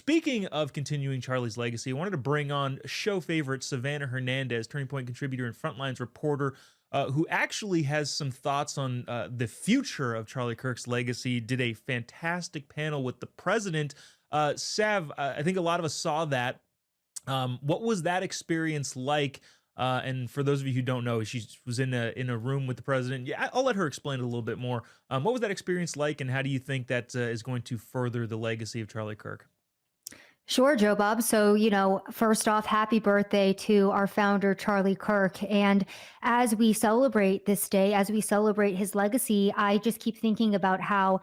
speaking of continuing Charlie's legacy, I wanted to bring on show favorite Savanah Hernandez, Turning Point contributor and Frontlines reporter, who actually has some thoughts on the future of Charlie Kirk's legacy. Did a fantastic panel with the president. Sav, I think a lot of us saw that. What was that experience like? And for those of you who don't know, she was in a room with the president. Yeah, I'll let her explain it a little bit more. What was that experience like, and how do you think that is going to further the legacy of Charlie Kirk? Sure, Joe Bob. So, first off, happy birthday to our founder, Charlie Kirk. And as we celebrate this day, as we celebrate his legacy, I just keep thinking about how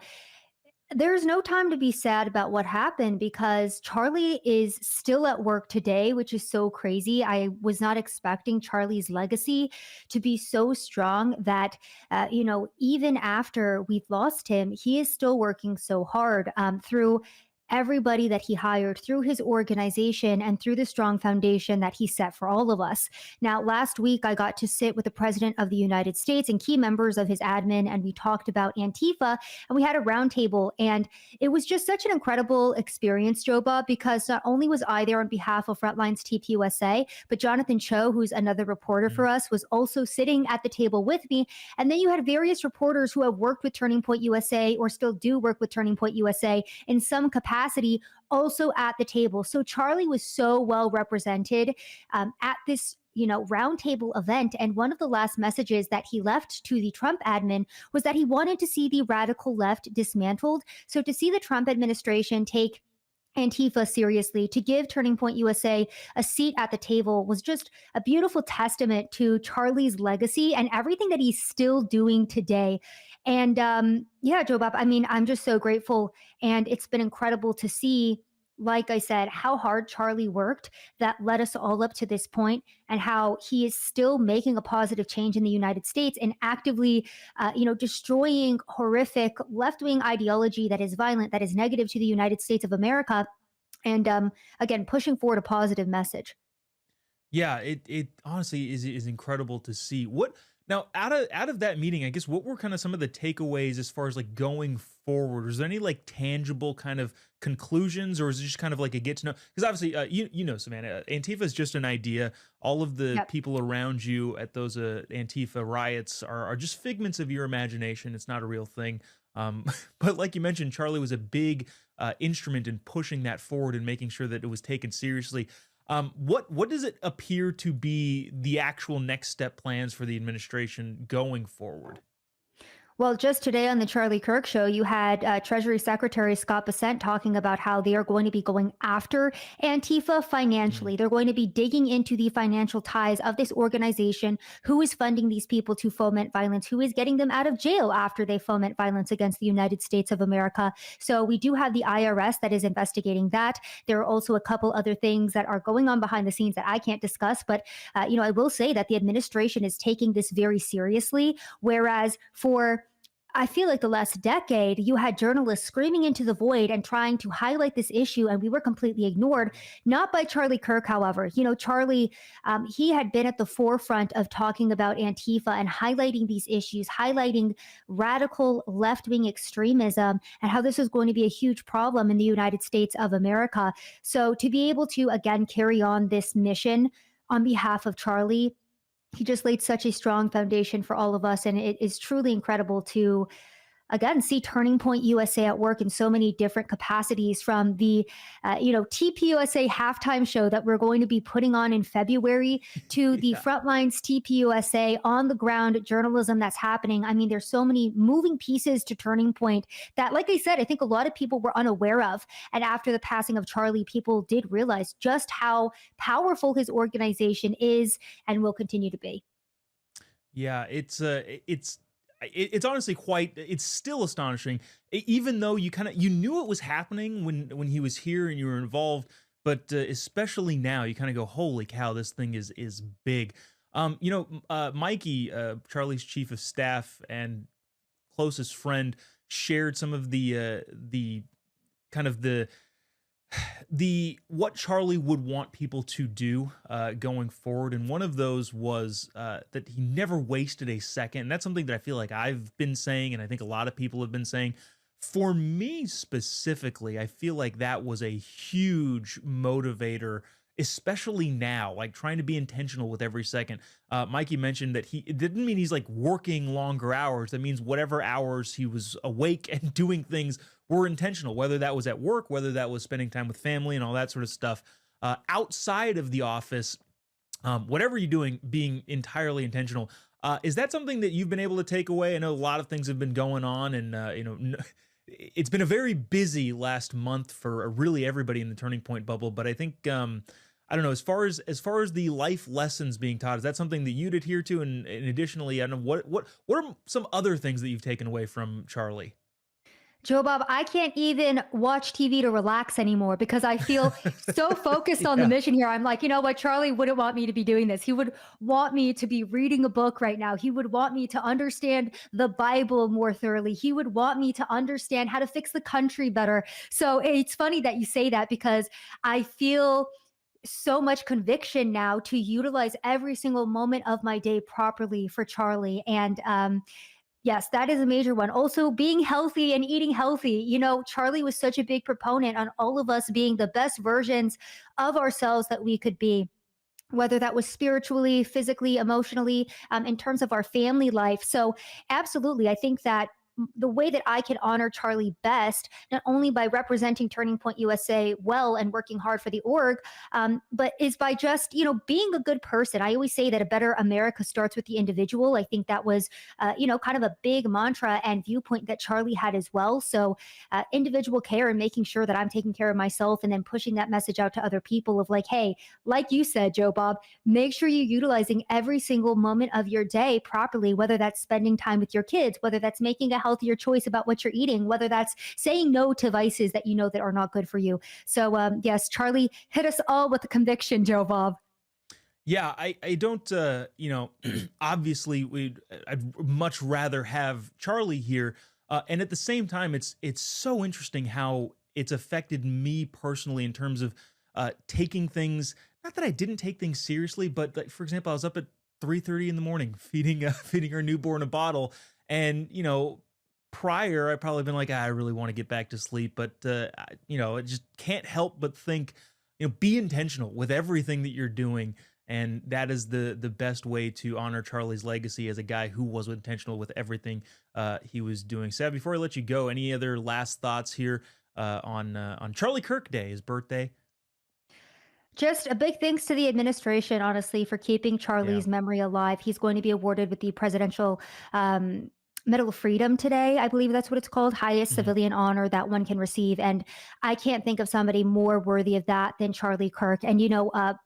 there's no time to be sad about what happened because Charlie is still at work today, which is so crazy. I was not expecting Charlie's legacy to be so strong that, even after we've lost him, he is still working so hard through everybody that he hired, through his organization, and through the strong foundation that he set for all of us. Now, last week, I got to sit with the President of the United States and key members of his admin, and we talked about Antifa, and we had a roundtable, and it was just such an incredible experience, Joba, because not only was I there on behalf of Frontlines TPUSA, but Jonathan Cho, who's another reporter for us, was also sitting at the table with me. And then you had various reporters who have worked with Turning Point USA or still do work with Turning Point USA in some capacity also at the table. So Charlie was so well represented at this roundtable event. And one of the last messages that he left to the Trump admin was that he wanted to see the radical left dismantled. So to see the Trump administration take Antifa seriously, to give Turning Point USA a seat at the table was just a beautiful testament to Charlie's legacy and everything that he's still doing today. And yeah, Joe Bob, I mean, I'm just so grateful. And it's been incredible to see, like I said, how hard Charlie worked that led us all up to this point, and how he is still making a positive change in the United States and actively, destroying horrific left-wing ideology that is violent, that is negative to the United States of America. And again, pushing forward a positive message. Yeah, it honestly is incredible to see. What now out of that meeting, I guess what were kind of some of the takeaways as far as like going forward? Was there any like tangible kind of conclusions, or is it just kind of like a get to know? Because obviously, Savannah, Antifa is just an idea. All of the Yep. people around you at those Antifa riots are just figments of your imagination. It's not a real thing. But like you mentioned, Charlie was a big instrument in pushing that forward and making sure that it was taken seriously. What does it appear to be the actual next step plans for the administration going forward? Well, just today on the Charlie Kirk show, you had Treasury Secretary Scott Bessent talking about how they are going to be going after Antifa financially. They're going to be digging into the financial ties of this organization, who is funding these people to foment violence, who is getting them out of jail after they foment violence against the United States of America. So we do have the IRS that is investigating that. There are also a couple other things that are going on behind the scenes that I can't discuss. But, I will say that the administration is taking this very seriously, whereas for I feel like the last decade, you had journalists screaming into the void and trying to highlight this issue, and we were completely ignored. Not by Charlie Kirk, however. Charlie, he had been at the forefront of talking about Antifa and highlighting these issues, highlighting radical left-wing extremism, and how this is going to be a huge problem in the United States of America. So to be able to, again, carry on this mission on behalf of Charlie, he just laid such a strong foundation for all of us. And it is truly incredible to, again, see Turning Point USA at work in so many different capacities, from the, TPUSA halftime show that we're going to be putting on in February to the Yeah. Frontlines TPUSA on the ground journalism that's happening. I mean, there's so many moving pieces to Turning Point that, like I said, I think a lot of people were unaware of. And after the passing of Charlie, people did realize just how powerful his organization is and will continue to be. Yeah, it's honestly it's still astonishing, even though you knew it was happening when he was here and you were involved, but especially now you kind of go, holy cow, this thing is big. Mikey, Charlie's chief of staff and closest friend, shared some of the kind of the what Charlie would want people to do going forward, and one of those was that he never wasted a second. And that's something that I feel like I've been saying, and I think a lot of people have been saying For me specifically, I feel like that was a huge motivator, especially now, like trying to be intentional with every second. Mikey mentioned that it didn't mean he's like working longer hours. That means whatever hours he was awake and doing things were intentional, whether that was at work, whether that was spending time with family and all that sort of stuff. Outside of the office, whatever you're doing, being entirely intentional. Is that something that you've been able to take away? I know a lot of things have been going on, and it's been a very busy last month for really everybody in the Turning Point bubble. But I think I don't know, as far as the life lessons being taught, is that something that you'd adhere to? And additionally, I don't know what are some other things that you've taken away from Charlie. Jobob, I can't even watch TV to relax anymore because I feel so focused on the Yeah. mission here. I'm like, you know what? Charlie wouldn't want me to be doing this. He would want me to be reading a book right now. He would want me to understand the Bible more thoroughly. He would want me to understand how to fix the country better. So it's funny that you say that because I feel so much conviction now to utilize every single moment of my day properly for Charlie. And yes, that is a major one. Also, being healthy and eating healthy. Charlie was such a big proponent on all of us being the best versions of ourselves that we could be, whether that was spiritually, physically, emotionally, in terms of our family life. So, absolutely, I think that the way that I can honor Charlie best, not only by representing Turning Point USA well and working hard for the org, but is by just, being a good person. I always say that a better America starts with the individual. I think that was, kind of a big mantra and viewpoint that Charlie had as well. So, individual care and making sure that I'm taking care of myself and then pushing that message out to other people of like, hey, like you said, Joe Bob, make sure you're utilizing every single moment of your day properly, whether that's spending time with your kids, whether that's making a healthier choice about what you're eating, whether that's saying no to vices that you know that are not good for you. So yes, Charlie hit us all with a conviction, Joe Bob. Yeah, I don't obviously I'd much rather have Charlie here. And at the same time, it's so interesting how it's affected me personally in terms of taking things, not that I didn't take things seriously, but like, for example, I was up at 3:30 in the morning feeding feeding our newborn a bottle. And prior I probably been like, "Ah, I really want to get back to sleep," but I just can't help but think, be intentional with everything that you're doing. And that is the best way to honor Charlie's legacy as a guy who was intentional with everything he was doing. Sav, before I let you go, any other last thoughts here on Charlie Kirk Day, his birthday? Just a big thanks to the administration, honestly, for keeping Yeah. Charlie's memory alive. He's going to be awarded with the Presidential Medal of Freedom today. I believe that's what it's called, highest Mhm. civilian honor that one can receive. And I can't think of somebody more worthy of that than Charlie Kirk. And,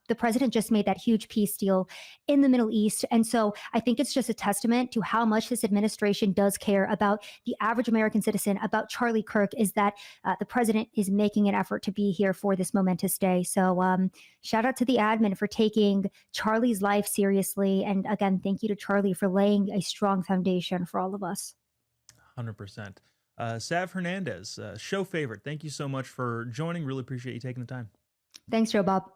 the president just made that huge peace deal in the Middle East. And so I think it's just a testament to how much this administration does care about the average American citizen, about Charlie Kirk, is that the president is making an effort to be here for this momentous day. So, shout out to the admin for taking Charlie's life seriously. And again, thank you to Charlie for laying a strong foundation for all of us. 100%. Sav Hernandez, show favorite. Thank you so much for joining. Really appreciate you taking the time. Thanks, Joe Bob.